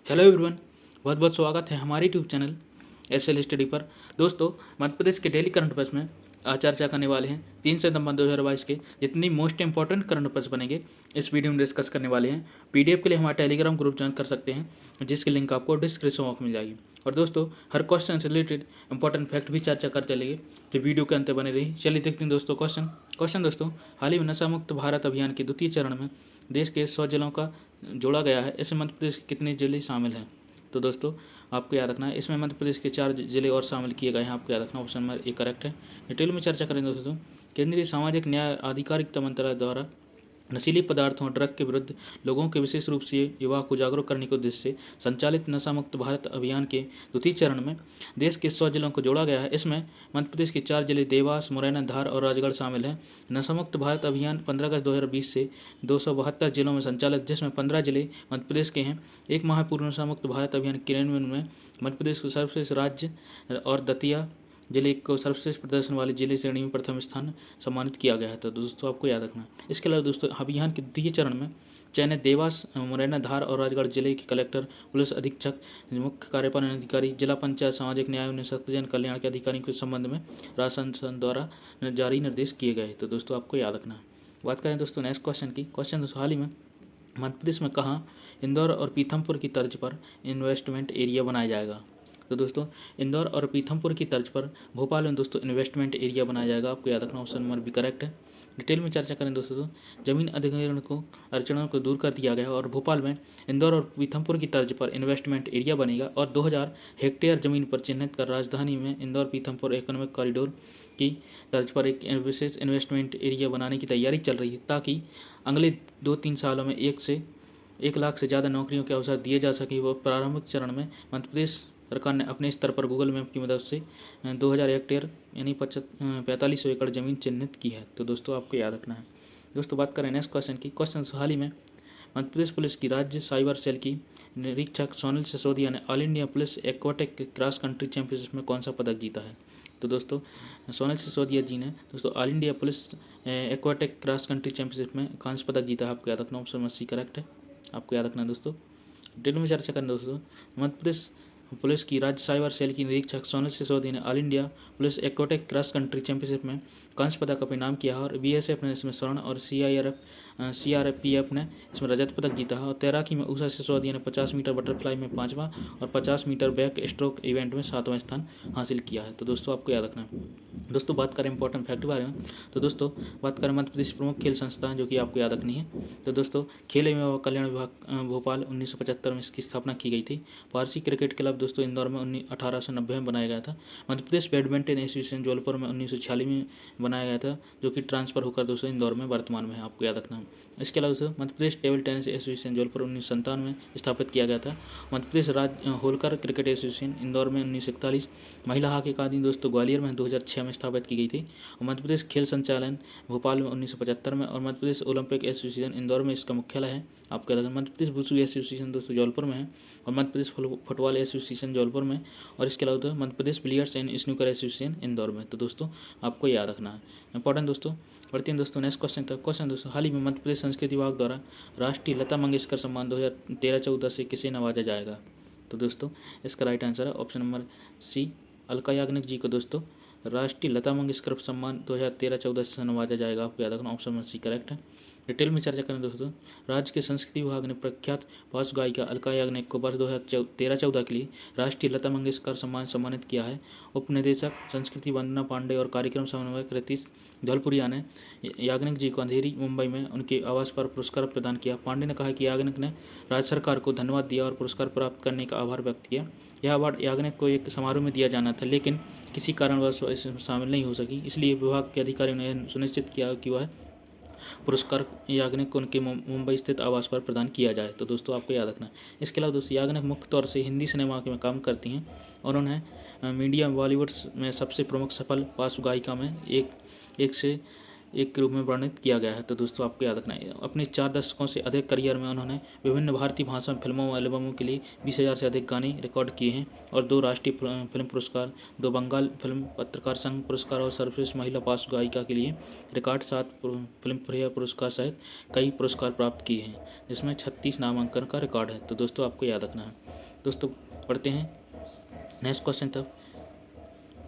Hello everyone, बहुत बहुत स्वागत है हमारे यूट्यूब चैनल एसएल स्टडी पर। दोस्तों, मध्य प्रदेश के डेली करंट अफेयर्स में आज चर्चा करने वाले हैं 3 सितंबर 2022 के जितनी मोस्ट इंपॉर्टेंट करंट अफेयर्स बनेंगे इस वीडियो में डिस्कस करने वाले हैं। पीडीएफ के लिए हमारा टेलीग्राम ग्रुप ज्वाइन कर सकते हैं, जिसकी लिंक आपको डिस्क्रिप्शन बॉक्स में मिल जाएगी। और दोस्तों, हर क्वेश्चन से रिलेटेड इंपॉर्टेंट फैक्ट भी चर्चा कर चलेंगे, तो वीडियो के अंत तक बने रही। चलिए देखते हैं दोस्तों क्वेश्चन दोस्तों, हाल ही में नशा मुक्त भारत अभियान के द्वितीय चरण में देश के 100 जिलों का जोड़ा गया है। इसमें मध्य प्रदेश के कितने जिले शामिल हैं? तो दोस्तों, आपको याद रखना है, इसमें मध्य प्रदेश के 4 जिले और शामिल किए गए हैं। आपको याद रखना, ऑप्शन नंबर ए करेक्ट है। डिटेल में चर्चा करेंगे दोस्तों। केंद्रीय सामाजिक न्याय आधिकारिता मंत्रालय द्वारा नशीली पदार्थों और ड्रग के विरुद्ध लोगों के विशेष रूप से युवा को जागरूक करने के उद्देश्य से संचालित नशा मुक्त भारत अभियान के द्वितीय चरण में देश के 100 जिलों को जोड़ा गया है। इसमें मध्य प्रदेश के 4 जिले देवास, मुरैना, धार और राजगढ़ शामिल हैं। नशा मुक्त भारत अभियान 15 अगस्त 2020 से 272 जिलों में संचालित, जिसमें 15 जिले मध्य प्रदेश के हैं। एक माह पूर्व नशा मुक्त भारत अभियान क्रियान्वयन में मध्य प्रदेश को सर्वश्रेष्ठ राज्य और दतिया जिले को सर्वश्रेष्ठ प्रदर्शन वाले जिले श्रेणी में प्रथम स्थान सम्मानित किया गया है। तो दोस्तों, आपको याद रखना। इसके अलावा दोस्तों, अभियान के द्वितीय चरण में चयनित देवास, मुरैना, धार और राजगढ़ जिले के कलेक्टर, पुलिस अधीक्षक, मुख्य कार्यपालन अधिकारी, जिला पंचायत, सामाजिक न्याय एवं सशक्तिकरण कल्याण के अधिकारियों के संबंध में राज्य शासन द्वारा जारी निर्देश किए गए। तो दोस्तों, आपको याद रखना है। बात करें दोस्तों नेक्स्ट क्वेश्चन की। क्वेश्चन दोस्तों, हाल ही में मध्य प्रदेश में कहाँ इंदौर और पीथमपुर की तर्ज पर इन्वेस्टमेंट एरिया बनाया जाएगा? तो दोस्तों, इंदौर और पीथमपुर की तर्ज पर भोपाल में दोस्तों इन्वेस्टमेंट एरिया बनाया जाएगा। आपको याद रखना, ऑप्शन नंबर बी करेक्ट है। डिटेल में चर्चा करें दोस्तों, तो जमीन अधिग्रहण को अड़चनों को दूर कर दिया गया और भोपाल में इंदौर और पीथमपुर की तर्ज पर इन्वेस्टमेंट एरिया बनेगा और 2000 हेक्टेयर जमीन पर चिन्हित कर राजधानी में इंदौर पीथमपुर इकोनॉमिक कॉरिडोर की तर्ज पर एक विशेष इन्वेस्टमेंट एरिया बनाने की तैयारी चल रही है, ताकि अगले 2-3 सालों में 1 लाख से ज़्यादा नौकरियों के अवसर दिए जा सके। वो प्रारंभिक चरण में मध्य प्रदेश सरकार ने अपने स्तर पर गूगल मैप की मदद से 2000 हेक्टेयर यानी 4500 एकड़ जमीन चिन्हित की है। तो दोस्तों, आपको याद रखना है। दोस्तों, बात करें नेक्स्ट क्वेश्चन की। क्वेश्चन हाल ही में मध्य प्रदेश पुलिस की राज्य साइबर सेल की निरीक्षक सोनल सिसोदिया ने all India police aquatic cross country championship में कौन सा पदक जीता है? तो दोस्तों, सोनल सिसोदिया जी ने दोस्तों all India police aquatic cross country championship में कांस्य पदक जीता है। आपको याद रखना, ऑप्शन सी करेक्ट है। आपको याद रखना है दोस्तों। डिटेल में चर्चा करें दोस्तों, मध्य प्रदेश पुलिस की राज्य साइबर सेल की निरीक्षक सोनल सिसोदिया ने all India police aquatic cross country championship में कांस्य पदक अपने नाम किया है और बीएसएफ ने इसमें स्वर्ण और सीआरपीएफ ने इसमें रजत पदक जीता है। और तैराकी में उषा सिसोदिया ने 50 मीटर बटरफ्लाई में 5वां और 50 मीटर बैक स्ट्रोक इवेंट में 7वां स्थान हासिल किया है। तो दोस्तों, आपको याद रखना है। दोस्तों, बात करें इंपॉर्टेंट फैक्ट के बारे में, तो दोस्तों बात करें मध्य प्रदेश प्रमुख खेल संस्थान जो कि आपको याद रखनी है। तो दोस्तों, खेल एवं कल्याण विभाग भोपाल 1975 में इसकी स्थापना की गई थी। पारसी क्रिकेट क्लब दोस्तों इंदौर में 1890 में बनाया गया था। मध्य प्रदेश बैडमिंटन एसोसिएशन जबलपुर में 1946 में बनाया गया था, जो कि ट्रांसफर होकर दोस्तों इंदौर में वर्तमान में है। आपको याद रखना है। इसके अलावा दोस्तों, Madhya Pradesh table tennis association Jabalpur 1997 में स्थापित किया गया था। मध्य प्रदेश राज्य होलकर क्रिकेट एसोसिएशन इंदौर में 1941। महिला हॉकी अकादमी दोस्तों ग्वालियर में 2006 में स्थापित की गई थी। और मध्य प्रदेश खेल संचालन भोपाल में 1975 में। और मध्य प्रदेश ओलंपिक एसोसिएशन इंदौर में इसका मुख्यालय है। आपको याद रखना। मध्य प्रदेश वुशु एसोसिएशन दोस्तों जबलपुर में है और मध्य प्रदेश फुटबॉल एसोसिएशन जबलपुर में। और इसके अलावा तो Madhya Pradesh billiards and snooker association Indore में। तो दोस्तों, आपको याद रखना है। इंपॉर्टेंट दोस्तों, बढ़ते हैं दोस्तों नेक्स्ट क्वेश्चन तक। क्वेश्चन दोस्तों, हाल ही में मध्य प्रदेश संस्कृति विभाग द्वारा राष्ट्रीय लता मंगेशकर सम्मान 2013-14 से किसे नवाजा जाएगा? तो दोस्तों, इसका राइट आंसर है option number C, Alka Yagnik ji को दोस्तों राष्ट्रीय लता मंगेशकर सम्मान 2013-14 से नवाजा जाएगा। आपको याद रखना, ऑप्शन नंबर सी करेक्ट है। डिटेल में चर्चा करें दोस्तों, राज्य के संस्कृति विभाग ने प्रख्यात पार्श्व गायिका अलका याग्निक को वर्ष 2013-14 के लिए राष्ट्रीय लता मंगेशकर सम्मान सम्मानित किया है। उप निदेशक संस्कृति वंदना पांडे और कार्यक्रम समन्वयक रितीश धौलपुरिया ने याग्निक जी को अंधेरी मुंबई में उनके आवास पर पुरस्कार प्रदान किया। पांडे ने कहा कि याग्निक ने राज्य सरकार को धन्यवाद दिया और पुरस्कार प्राप्त करने का आभार व्यक्त किया। यह अवार्ड याग्निक को एक समारोह में दिया जाना था, लेकिन किसी कारणवश इसमें शामिल नहीं हो सकी। इसलिए विभाग के अधिकारियों ने यह सुनिश्चित किया कि वह पुरस्कार याग्निक को उनके मुंबई स्थित आवास पर प्रदान किया जाए। तो दोस्तों, आपको याद रखना है। इसके अलावा दोस्तों, याग्निक मुख्य तौर से हिंदी सिनेमा में काम करती हैं और उन्हें मीडिया बॉलीवुड में सबसे प्रमुख सफल पार्श्व गायिका में एक के रूप में वर्णित किया गया है। तो दोस्तों, आपको याद रखना है। अपने 4 दशकों से अधिक करियर में उन्होंने विभिन्न भारतीय भाषा फिल्मों व एल्बमों के लिए 20,000 से अधिक गाने रिकॉर्ड किए हैं और 2 राष्ट्रीय फिल्म पुरस्कार, 2 बंगाल फिल्म पत्रकार संघ पुरस्कार और सर्वश्रेष्ठ महिला पार्श्व गायिका के लिए रिकॉर्ड 7 फिल्म फेयर पुरस्कार सहित कई पुरस्कार प्राप्त किए हैं, जिसमें 36 नामांकन का रिकॉर्ड है। तो दोस्तों, आपको याद रखना है। दोस्तों पढ़ते हैं नेक्स्ट क्वेश्चन तब।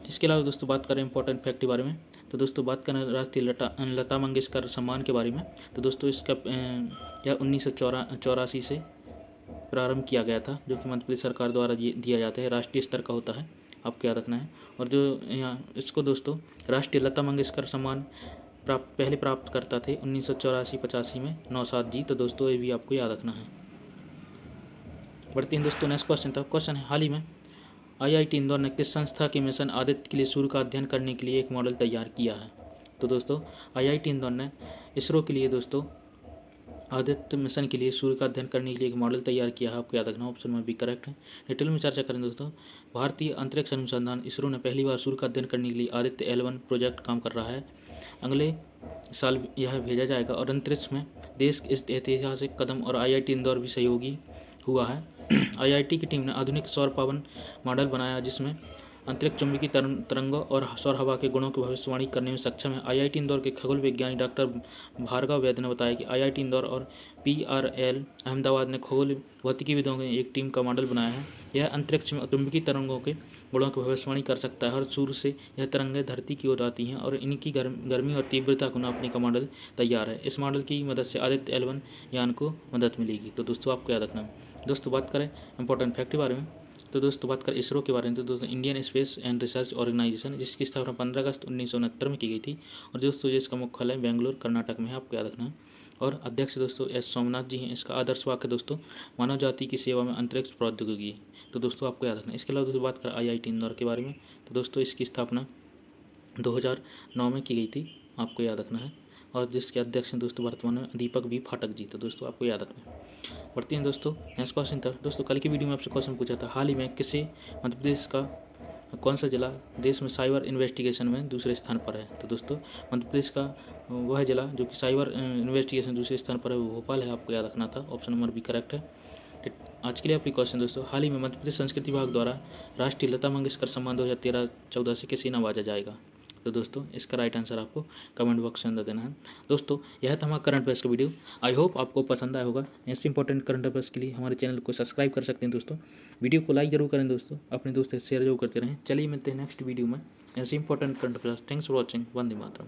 इसके अलावा दोस्तों बात करें इंपॉर्टेंट फैक्ट के बारे में, तो दोस्तों बात करें राष्ट्रीय लता मंगेशकर सम्मान के बारे में, तो दोस्तों इसका यह 1984 से प्रारंभ किया गया था, जो कि मध्य प्रदेश सरकार द्वारा दिया जाता है, राष्ट्रीय स्तर का होता है, आपको याद रखना है। और जो यहाँ इसको दोस्तों राष्ट्रीय लता मंगेशकर सम्मान पहले प्राप्त करता थे 1984-85 में नौशाद जी, तो दोस्तों ये भी आपको याद रखना है। बढ़ते हैं दोस्तों नेक्स्ट क्वेश्चन तक। क्वेश्चन है, हाल ही में IIT इंदौर ने किस संस्था के मिशन आदित्य के लिए सूर्य का अध्ययन करने के लिए एक मॉडल तैयार किया है? तो दोस्तों IIT इंदौर ने इसरो के लिए दोस्तों आदित्य मिशन के लिए सूर्य का अध्ययन करने के लिए एक मॉडल तैयार किया है, आपको याद रखना, ऑप्शन में भी करेक्ट है। डिटेल में चर्चा करें दोस्तों। भारतीय अंतरिक्ष अनुसंधान इसरो ने पहली बार सूर्य का अध्ययन करने के लिए आदित्य L1 प्रोजेक्ट काम कर रहा है। अगले साल यह भेजा जाएगा और अंतरिक्ष में देश के इस ऐतिहासिक कदम और IIT इंदौर भी सहयोगी हुआ है। IIT की टीम ने आधुनिक सौर पवन मॉडल बनाया जिसमें अंतरिक्ष चुंबकीय तरंगों और सौर हवा के गुणों की भविष्यवाणी करने में सक्षम है। IIT इंदौर के खगोल वैज्ञानिक डॉक्टर भार्गव वैद्य ने बताया कि IIT इंदौर और PRL अहमदाबाद ने खगोल भौतिकीविदों की एक टीम का मॉडल बनाया है। यह अंतरिक्ष में चुंबकीय तरंगों के गुणों की भविष्यवाणी कर सकता है और सूर्य से यह तरंगें धरती की ओर आती हैं और इनकी गर्मी और तीव्रता को नापने का मॉडल तैयार है। इस मॉडल की मदद से आदित्य L1 यान को मदद मिलेगी। तो दोस्तों आपको याद रखना है। दोस्तों बात करें इंपॉर्टेंट फैक्ट के बारे में, तो दोस्तों बात करें इसरो के बारे में, तो दोस्तों Indian space and research organisation, जिसकी स्थापना 15 अगस्त 1969 में की गई थी और दोस्तों जिसका मुख्यालय बेंगलुरु कर्नाटक में है, आपको याद रखना है। और अध्यक्ष दोस्तों S सोमनाथ जी हैं। इसका आदर्श वाक्य दोस्तों मानव जाति की सेवा में अंतरिक्ष प्रौद्योगिकी, तो दोस्तों आपको याद रखना है। इसके अलावा दोस्तों बात करें IIT इंदौर के बारे में, तो दोस्तों इसकी स्थापना 2009 में की गई थी, आपको याद रखना है। और जिसके अध्यक्ष हैं दोस्तों वर्तमान में दीपक B फाटक जी, तो दोस्तों आपको याद रखना है। बढ़ते हैं दोस्तों नेक्स्ट क्वेश्चन था। दोस्तों कल की वीडियो में आपसे क्वेश्चन पूछा था, हाल ही में किसे मध्य प्रदेश का कौन सा जिला देश में साइबर इन्वेस्टिगेशन में दूसरे स्थान पर है? तो दोस्तों मध्य प्रदेश का वह जिला जो कि साइबर इन्वेस्टिगेशन दूसरे स्थान पर है वो भोपाल है, आपको याद रखना था, ऑप्शन नंबर भी करेक्ट है। आज के लिए आपकी क्वेश्चन दोस्तों, हाल ही में मध्य प्रदेश संस्कृति विभाग द्वारा राष्ट्रीय लता मंगेशकर सम्मान 2013-14 से किसे नवाजा जाएगा? तो दोस्तों इसका राइट आंसर आपको कमेंट बॉक्स के अंदर देना है। दोस्तों यह था हमारा करंट अफेयर्स का वीडियो, आई होप आपको पसंद आया होगा। ऐसे इंपॉर्टेंट करंट अफेयर्स के लिए हमारे चैनल को सब्सक्राइब कर सकते हैं दोस्तों। वीडियो को लाइक जरूर करें दोस्तों, अपने दोस्तों से शेयर जरूर करते रहें। चलिए मिलते हैं नेक्स्ट वीडियो में ऐसे important current affairs. Thanks for watching. Vande Mataram.